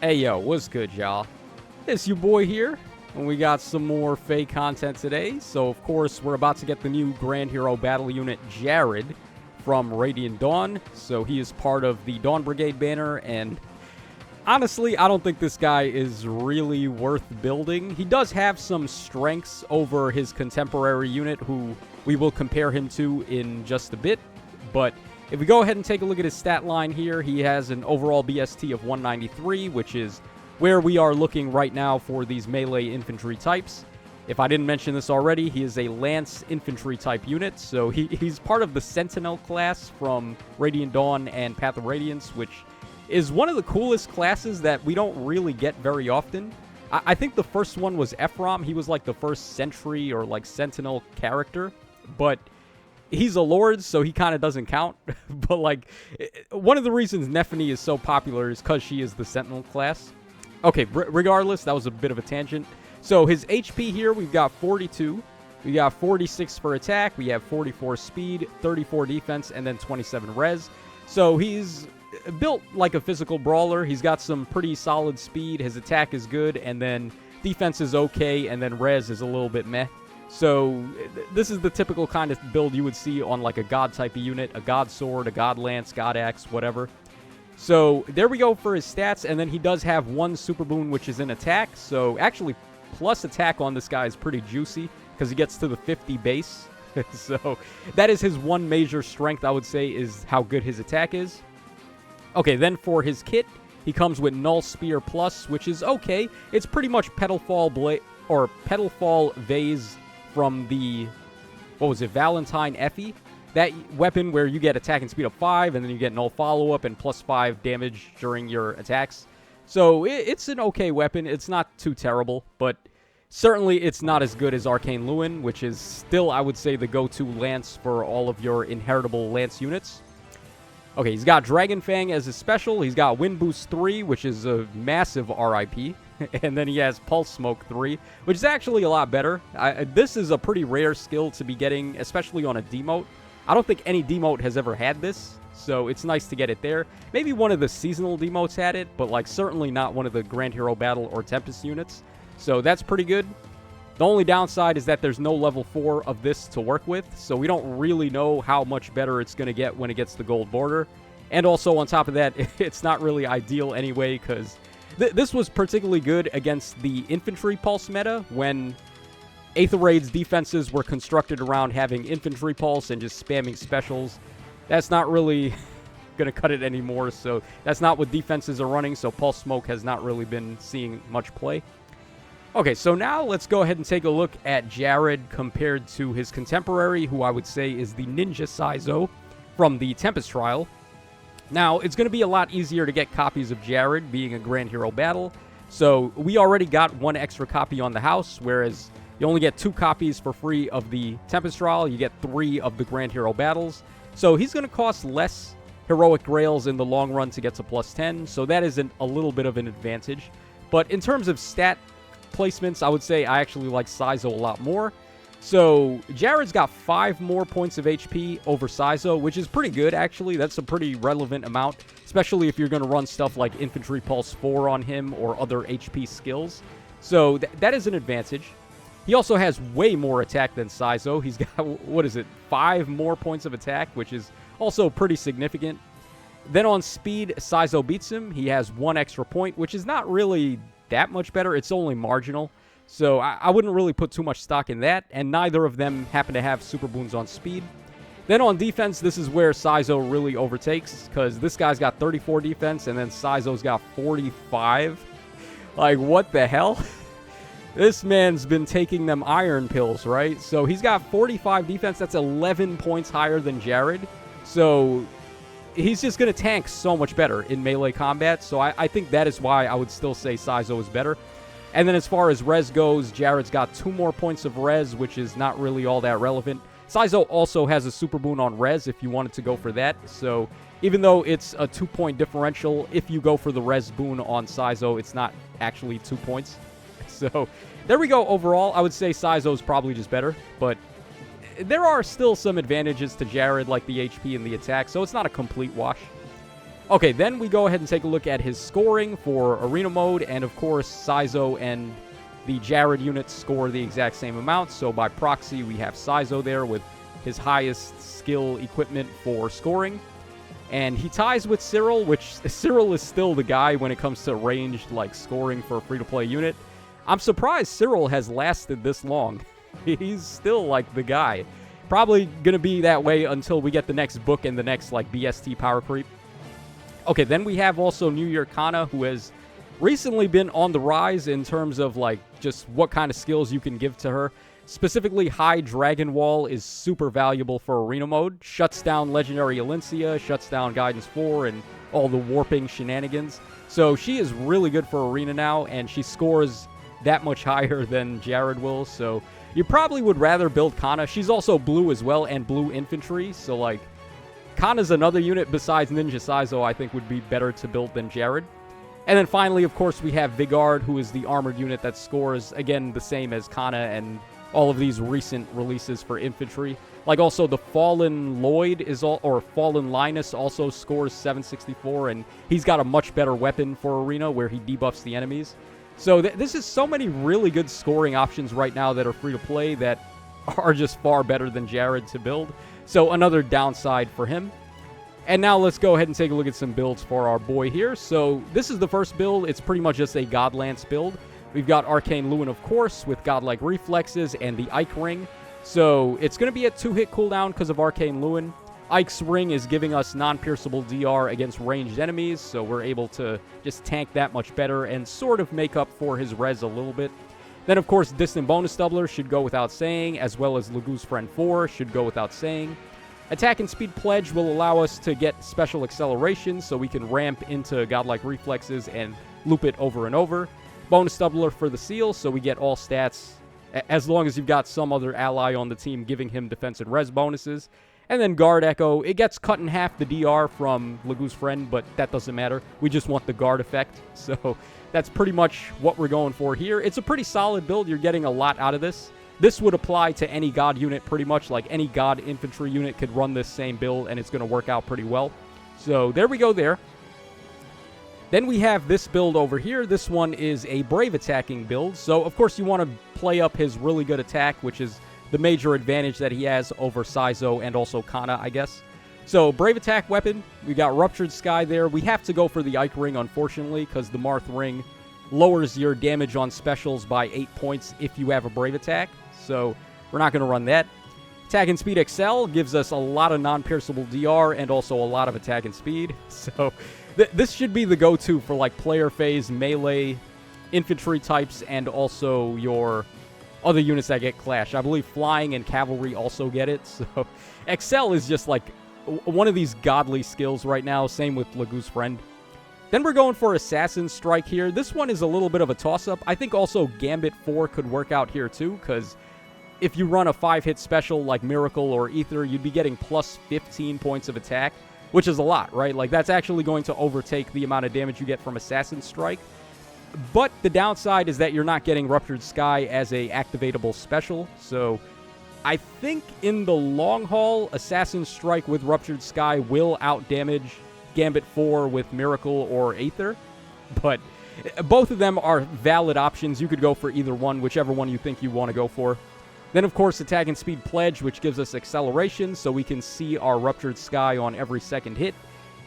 Hey yo, what's good, y'all? It's your boy here, and we got some more Faye content today. So, of course, we're about to get the new Grand Hero Battle Unit, Jarod, from Radiant Dawn. So, he is part of the Dawn Brigade banner, and honestly, I don't think this guy is really worth building. He does have some strengths over his contemporary unit, who we will compare him to in just a bit, but if we go ahead and take a look at his stat line here, he has an overall BST of 193, which is where we are looking right now for these melee infantry types. If I didn't mention this already, he is a Lance infantry type unit, so he's part of the Sentinel class from Radiant Dawn and Path of Radiance, which is one of the coolest classes that we don't really get very often. I think the first one was Ephraim. He was like the first Sentry or like Sentinel character, but he's a Lord, so he kind of doesn't count. But, like, one of the reasons Nephany is so popular is because she is the Sentinel class. Okay, regardless, that was a bit of a tangent. So, his HP here, we've got 42. We got 46 for attack. We have 44 speed, 34 defense, and then 27 res. So, he's built like a physical brawler. He's got some pretty solid speed. His attack is good, and then defense is okay, and then res is a little bit meh. So, this is the typical kind of build you would see on, like, a God type of unit, a God Sword, a God Lance, God Axe, whatever. So, there we go for his stats, and then he does have one Super Boon, which is in attack. So, actually, plus attack on this guy is pretty juicy, because he gets to the 50 base. So, that is his one major strength, I would say, is how good his attack is. Okay, then for his kit, he comes with Null Spear Plus, which is okay. It's pretty much Petalfall Vase from the, what was it, Valentine Effie? That weapon where you get attack and speed up 5, and then you get null follow-up and plus 5 damage during your attacks. So it's an okay weapon. It's not too terrible, but certainly it's not as good as Arcane Lewin, which is still, I would say, the go-to Lance for all of your inheritable Lance units. Okay, he's got Dragon Fang as his special. He's got Wind Boost 3, which is a massive RIP. And then he has Pulse Smoke 3, which is actually a lot better. This is a pretty rare skill to be getting, especially on a demote. I don't think any demote has ever had this, so it's nice to get it there. Maybe one of the seasonal demotes had it, but like certainly not one of the Grand Hero Battle or Tempest units. So that's pretty good. The only downside is that there's no level 4 of this to work with, so we don't really know how much better it's going to get when it gets the gold border. And also, on top of that, it's not really ideal anyway, because this was particularly good against the infantry pulse meta when Aether Raid's defenses were constructed around having infantry pulse and just spamming specials. That's not really going to cut it anymore, so that's not what defenses are running, so Pulse Smoke has not really been seeing much play. Okay, so now let's go ahead and take a look at Jarod compared to his contemporary, who I would say is the Ninja Saizo from the Tempest Trial. Now, it's going to be a lot easier to get copies of Jarod being a Grand Hero Battle, so we already got one extra copy on the house, whereas you only get 2 copies for free of the Tempest Trial, you get 3 of the Grand Hero Battles, so he's going to cost less Heroic Grails in the long run to get to plus 10, so that is a little bit of an advantage. But in terms of stat placements, I would say I actually like Saizo a lot more. So, Jarod's got 5 more points of HP over Saizo, which is pretty good, actually. That's a pretty relevant amount, especially if you're going to run stuff like Infantry Pulse 4 on him or other HP skills. So, that is an advantage. He also has way more attack than Saizo. He's got, 5 more points of attack, which is also pretty significant. Then on speed, Saizo beats him. He has 1 extra point, which is not really that much better. It's only marginal. So I wouldn't really put too much stock in that, and neither of them happen to have super boons on speed. Then on defense, this is where Saizo really overtakes, because this guy's got 34 defense, and then Saizo's got 45. Like, what the hell? This man's been taking them iron pills, right? So he's got 45 defense. That's 11 points higher than Jarod. So he's just going to tank so much better in melee combat. So I think that is why I would still say Saizo is better. And then as far as res goes, Jarod's got 2 more points of res, which is not really all that relevant. Saizo also has a super boon on res if you wanted to go for that. So even though it's a 2-point differential, if you go for the res boon on Saizo, it's not actually 2 points. So there we go. Overall, I would say Saizo's probably just better, but there are still some advantages to Jarod, like the HP and the attack, so it's not a complete wash. Okay, then we go ahead and take a look at his scoring for Arena Mode, and of course, Saizo and the Jarod units score the exact same amount, so by proxy, we have Saizo there with his highest skill equipment for scoring. And he ties with Cyril, which Cyril is still the guy when it comes to ranged, like, scoring for a free-to-play unit. I'm surprised Cyril has lasted this long. He's still, like, the guy. Probably gonna be that way until we get the next book and the next, like, BST power creep. Okay, then we have also New Year Kana, who has recently been on the rise in terms of, like, just what kind of skills you can give to her. Specifically, High Dragon Wall is super valuable for Arena Mode. Shuts down Legendary Alencia, shuts down Guidance 4, and all the warping shenanigans. So she is really good for Arena now, and she scores that much higher than Jarod will, so you probably would rather build Kana. She's also blue as well, and blue infantry, so, like, Kana's another unit besides Ninja Saizo I think would be better to build than Jarod. And then finally, of course, we have Vigard, who is the armored unit that scores, again, the same as Kana and all of these recent releases for infantry. Like, also, the Fallen Lloyd or Fallen Linus also scores 764, and he's got a much better weapon for Arena where he debuffs the enemies. So this is so many really good scoring options right now that are free to play that are just far better than Jarod to build. So another downside for him. And now let's go ahead and take a look at some builds for our boy here. So this is the first build. It's pretty much just a Godlance build. We've got Arcane Lewin, of course, with Godlike Reflexes and the Ike Ring. So it's going to be a 2-hit cooldown because of Arcane Lewin. Ike's Ring is giving us non-pierceable DR against ranged enemies, so we're able to just tank that much better and sort of make up for his res a little bit. Then, of course, Distant Bonus Doubler should go without saying, as well as Lagoo's Friend 4 should go without saying. Attack and Speed Pledge will allow us to get special acceleration, so we can ramp into Godlike Reflexes and loop it over and over. Bonus Doubler for the Seal, so we get all stats, as long as you've got some other ally on the team giving him defense and res bonuses. And then Guard Echo, it gets cut in half the DR from Lagoo's Friend, but that doesn't matter. We just want the guard effect, so that's pretty much what we're going for here. It's a pretty solid build. You're getting a lot out of this. This would apply to any God unit pretty much. Like, any God infantry unit could run this same build, and it's going to work out pretty well. So there we go there. Then we have this build over here. This one is a Brave attacking build. So, of course, you want to play up his really good attack, which is the major advantage that he has over Saizo and also Kana, I guess. So, Brave attack weapon. We got Ruptured Sky there. We have to go for the Ike Ring, unfortunately, because the Marth Ring lowers your damage on specials by 8 points if you have a Brave attack. So, we're not going to run that. Attack and Speed XL gives us a lot of non-pierceable DR and also a lot of attack and speed. So, this should be the go-to for, like, player phase, melee, infantry types, and also your other units that get Clash. I believe Flying and Cavalry also get it. So, XL is just, like, one of these godly skills right now. Same with Lagoo's Friend. Then we're going for Assassin Strike here. This one is a little bit of a toss-up. I think also Gambit 4 could work out here too, because if you run a 5-hit special like Miracle or Ether, you'd be getting plus 15 points of attack, which is a lot, right? Like, that's actually going to overtake the amount of damage you get from Assassin Strike. But the downside is that you're not getting Ruptured Sky as a activatable special, so I think in the long haul, Assassin Strike with Ruptured Sky will outdamage Gambit 4 with Miracle or Aether, but both of them are valid options. You could go for either one, whichever one you think you want to go for. Then, of course, Attack and Speed Pledge, which gives us acceleration, so we can see our Ruptured Sky on every second hit.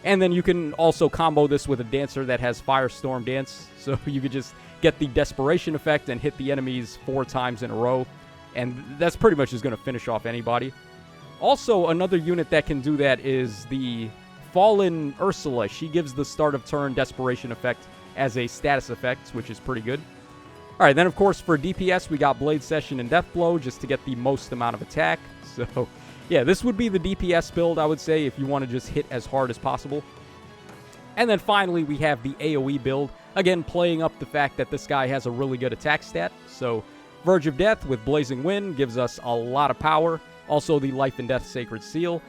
And then you can also combo this with a Dancer that has Firestorm Dance, so you could just get the Desperation effect and hit the enemies 4 times in a row, and that's pretty much just going to finish off anybody. Also, another unit that can do that is the Fallen Ursula. She gives the start of turn Desperation effect as a status effect, which is pretty good. Alright, then of course for DPS we got Blade Session and Deathblow just to get the most amount of attack. So, yeah, this would be the DPS build, I would say, if you want to just hit as hard as possible. And then finally we have the AoE build. Again, playing up the fact that this guy has a really good attack stat. So, Verge of Death with Blazing Wind gives us a lot of power. Also the Life and Death Sacred Seal.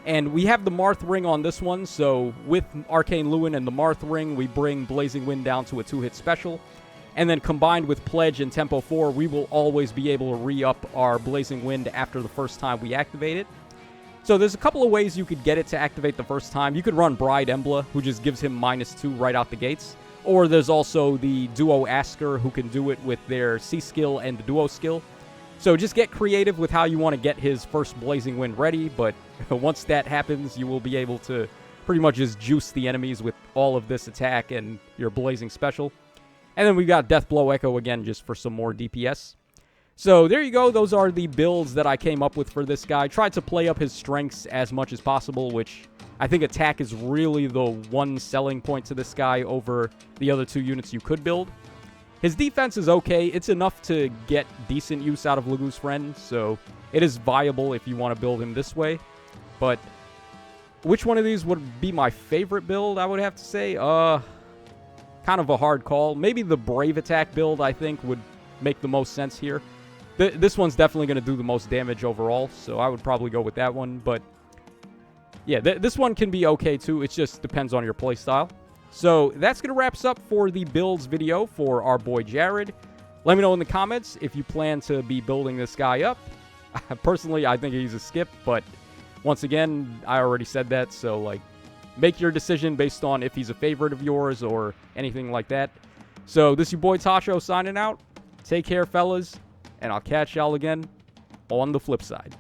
And we have the Marth Ring on this one, so with Arcane Lewin and the Marth Ring, we bring Blazing Wind down to a 2-hit special. And then combined with Pledge and Tempo 4, we will always be able to re-up our Blazing Wind after the first time we activate it. So there's a couple of ways you could get it to activate the first time. You could run Bride Emblem, who just gives him -2 right out the gates. Or there's also the Duo Asker, who can do it with their C skill and the Duo skill. So just get creative with how you want to get his first Blazing Wind ready, but once that happens, you will be able to pretty much just juice the enemies with all of this attack and your Blazing Special. And then we got Death Blow Echo again just for some more DPS. So there you go. Those are the builds that I came up with for this guy. Tried to play up his strengths as much as possible, which I think attack is really the one selling point to this guy over the other 2 units you could build. His defense is okay. It's enough to get decent use out of Lagu's Friend, so it is viable if you want to build him this way. But which one of these would be my favorite build, I would have to say? Kind of a hard call. Maybe the Brave Attack build, I think, would make the most sense here. This one's definitely going to do the most damage overall, so I would probably go with that one. But yeah, this one can be okay too. It just depends on your playstyle. So that's going to wrap us up for the builds video for our boy Jarod. Let me know in the comments if you plan to be building this guy up. Personally, I think he's a skip, but once again, I already said that, so like, make your decision based on if he's a favorite of yours or anything like that. So this is your boy Tasho signing out. Take care, fellas, and I'll catch y'all again on the flip side.